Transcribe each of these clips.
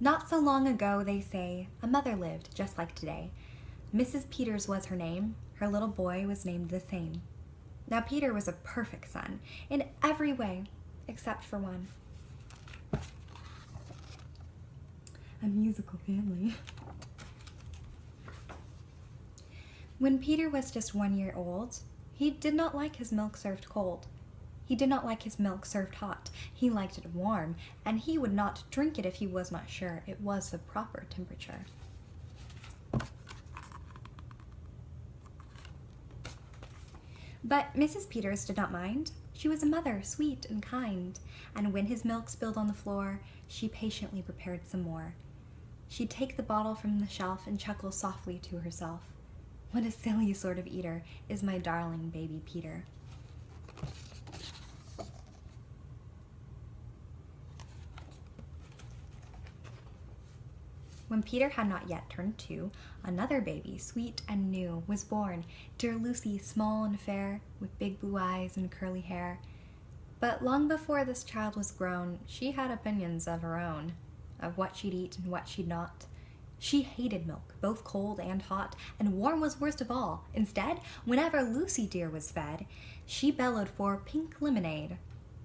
Not so long ago, they say, a mother lived just like today. Mrs. Peters was her name. Her little boy was named the same. Now Peter was a perfect son in every way except for one. A musical family. When Peter was just 1 year old, he did not like his milk served cold. He did not like his milk served hot. He liked it warm, and he would not drink it if he was not sure it was the proper temperature. But Mrs. Peters did not mind. She was a mother, sweet and kind, and when his milk spilled on the floor, she patiently prepared some more. She'd take the bottle from the shelf and chuckle softly to herself. What a silly sort of eater is my darling baby Peter. When Peter had not yet turned 2, another baby, sweet and new, was born, dear Lucy, small and fair, with big blue eyes and curly hair. But long before this child was grown, she had opinions of her own, of what she'd eat and what she'd not. She hated milk, both cold and hot, and warm was worst of all. Instead, whenever Lucy dear was fed, she bellowed for pink lemonade.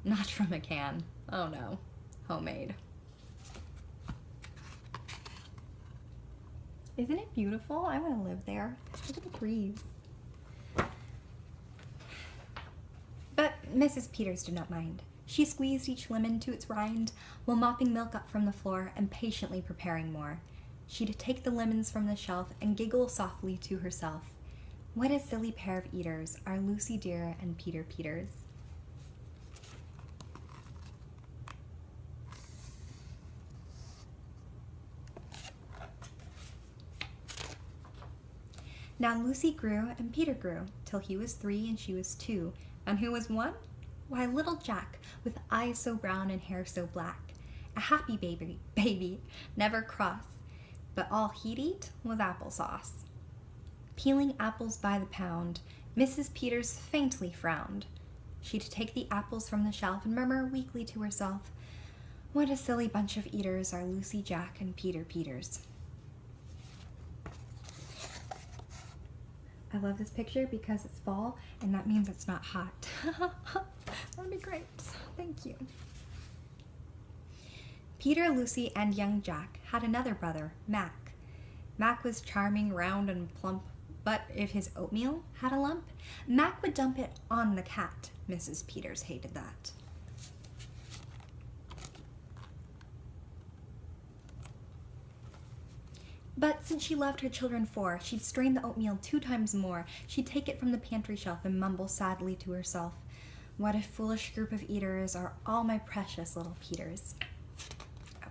Not from a can. Oh no, homemade. Isn't it beautiful? I want to live there. Look at the trees. But Mrs. Peters did not mind. She squeezed each lemon to its rind while mopping milk up from the floor and patiently preparing more. She'd take the lemons from the shelf and giggle softly to herself. What a silly pair of eaters are Lucy dear and Peter Peters. Now Lucy grew and Peter grew, till he was 3 and she was 2. And who was 1? Why, little Jack, with eyes so brown and hair so black. A happy baby, never cross, but all he'd eat was applesauce. Peeling apples by the pound, Mrs. Peters faintly frowned. She'd take the apples from the shelf and murmur weakly to herself, what a silly bunch of eaters are Lucy, Jack, and Peter Peters. I love this picture because it's fall, and that means it's not hot. That'd be great. Thank you. Peter, Lucy, and young Jack had another brother, Mac. Mac was charming, round, and plump, but if his oatmeal had a lump, Mac would dump it on the cat. Mrs. Peters hated that. But since she loved her children 4, she'd strain the oatmeal 2 times more. She'd take it from the pantry shelf and mumble sadly to herself, what a foolish group of eaters are all my precious little Peters. Oh.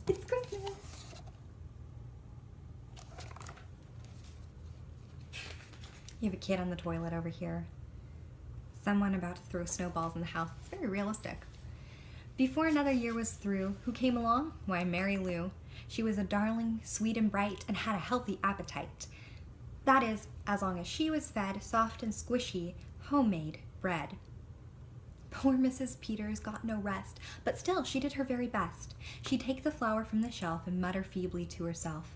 It's Christmas! You have a kid on the toilet over here. Someone about to throw snowballs in the house. It's very realistic. Before another year was through, who came along? Why, Mary Lou. She was a darling, sweet and bright, and had a healthy appetite. That is, as long as she was fed soft and squishy, homemade bread. Poor Mrs. Peters got no rest, but still she did her very best. She'd take the flour from the shelf and mutter feebly to herself,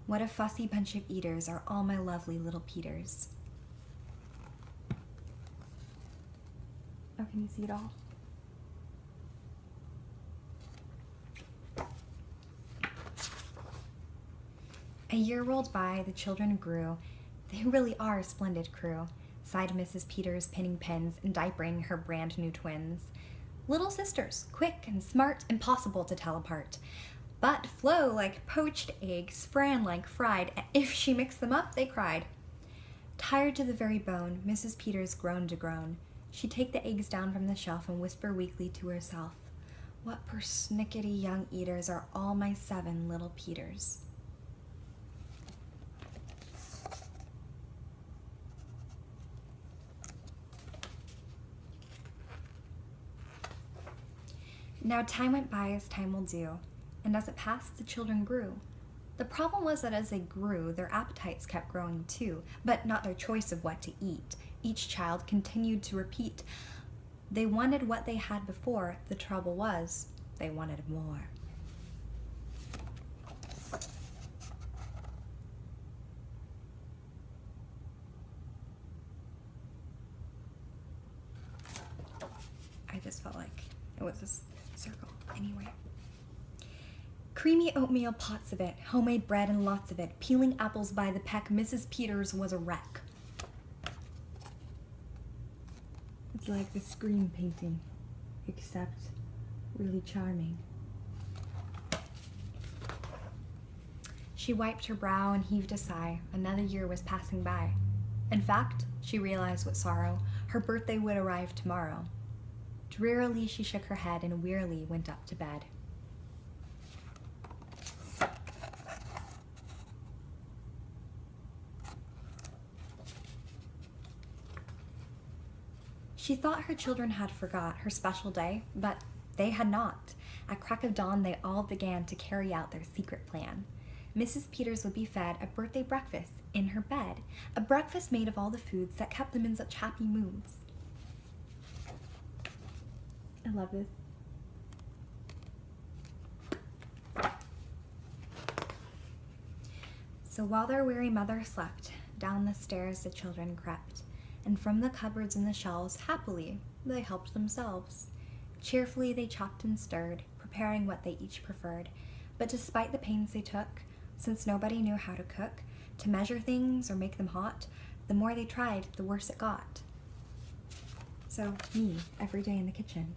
what a fussy bunch of eaters are all my lovely little Peters. Oh, can you see it all? A year rolled by, the children grew. They really are a splendid crew, sighed Mrs. Peters, pinning pins and diapering her brand new twins. Little sisters, quick and smart, impossible to tell apart. But flow like poached eggs, fran like fried, and if she mixed them up, they cried. Tired to the very bone, Mrs. Peters groaned to groan. She'd take the eggs down from the shelf and whisper weakly to herself, what persnickety young eaters are all my 7 little Peters. Now time went by as time will do, and as it passed, the children grew. The problem was that as they grew, their appetites kept growing too, but not their choice of what to eat. Each child continued to repeat. They wanted what they had before. The trouble was, they wanted more. creamy oatmeal, pots of it, homemade bread and lots of it, peeling apples by the peck, Mrs. Peters was a wreck. It's like the screen painting, except really charming. She wiped her brow and heaved a sigh. Another year was passing by. In fact, she realized with sorrow, her birthday would arrive tomorrow. Drearily she shook her head and wearily went up to bed. She thought her children had forgot her special day, but they had not. At crack of dawn, they all began to carry out their secret plan. Mrs. Peters would be fed a birthday breakfast in her bed, a breakfast made of all the foods that kept them in such happy moods. I love this. So while their weary mother slept, down the stairs the children crept, and from the cupboards and the shelves, happily, they helped themselves. Cheerfully they chopped and stirred, preparing what they each preferred. But despite the pains they took, since nobody knew how to cook, to measure things or make them hot, the more they tried, the worse it got. So, me, every day in the kitchen.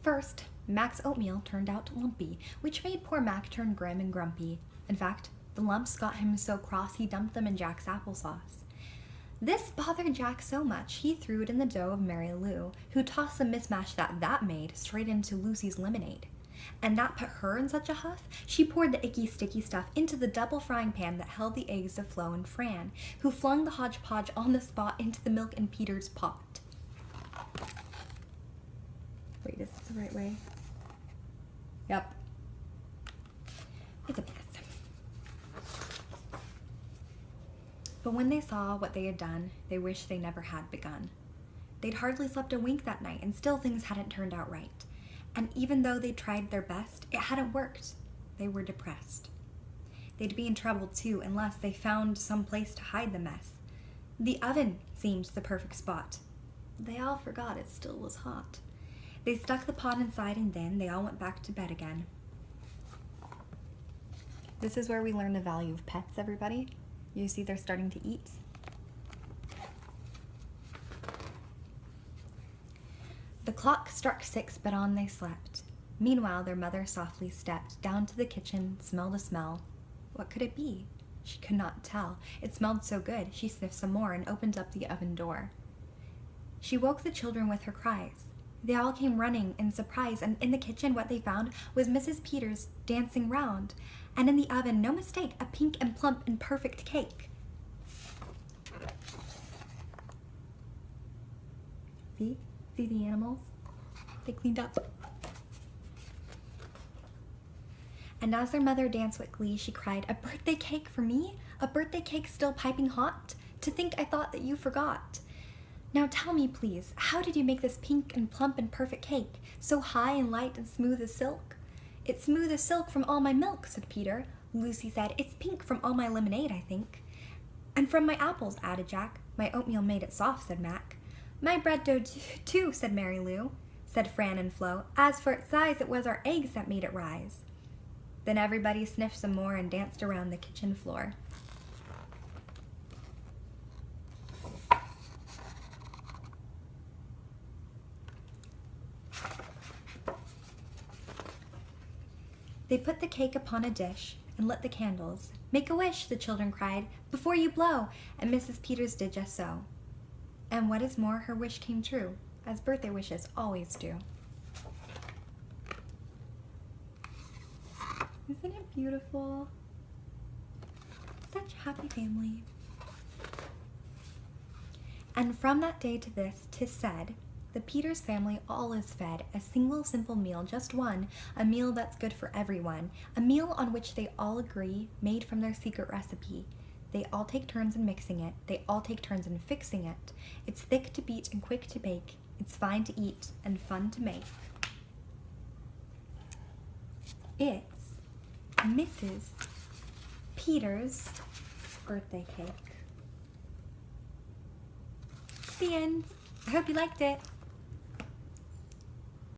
First, Mac's oatmeal turned out lumpy, which made poor Mac turn grim and grumpy. In fact, the lumps got him so cross he dumped them in Jack's applesauce. This bothered Jack so much he threw it in the dough of Mary Lou, who tossed the mismatch that made straight into Lucy's lemonade. And that put her in such a huff, she poured the icky, sticky stuff into the double frying pan that held the eggs of Flo and Fran, who flung the hodgepodge on the spot into the milk in Peter's pot. Wait, is this the right way? Yep. It's a mess. But when they saw what they had done, they wished they never had begun. They'd hardly slept a wink that night, and still things hadn't turned out right. And even though they tried their best, it hadn't worked. They were depressed. They'd be in trouble too, unless they found some place to hide the mess. The oven seemed the perfect spot. They all forgot it still was hot. They stuck the pot inside, and then they all went back to bed again. This is where we learn the value of pets, everybody. You see they're starting to eat. The clock struck 6, but on they slept. Meanwhile, their mother softly stepped down to the kitchen, smelled a smell. What could it be? She could not tell. It smelled so good, she sniffed some more and opened up the oven door. She woke the children with her cries. They all came running in surprise, and in the kitchen what they found was Mrs. Peters dancing round, and in the oven, no mistake, a pink and plump and perfect cake. See? See the animals? They cleaned up. And as their mother danced with glee, she cried, "A birthday cake for me? A birthday cake still piping hot? To think I thought that you forgot. Now tell me, please, how did you make this pink and plump and perfect cake, so high and light and smooth as silk?" "It's smooth as silk from all my milk," said Peter. Lucy said, "It's pink from all my lemonade, I think." "And from my apples," added Jack. "My oatmeal made it soft," said Mac. "My bread dough too," said Mary Lou. Said Fran and Flo, "As for its size, it was our eggs that made it rise." Then everybody sniffed some more and danced around the kitchen floor. They put the cake upon a dish and lit the candles. "Make a wish," the children cried, "before you blow," and Mrs. Peters did just so. And what is more, her wish came true, as birthday wishes always do. Isn't it beautiful? Such a happy family. And from that day to this, 'tis said, the Peters family all is fed a single simple meal, just one, a meal that's good for everyone, a meal on which they all agree, made from their secret recipe. They all take turns in mixing it, they all take turns in fixing it. It's thick to beat and quick to bake, it's fine to eat and fun to make. It's Mrs. Peters' birthday cake. The end. I hope you liked it.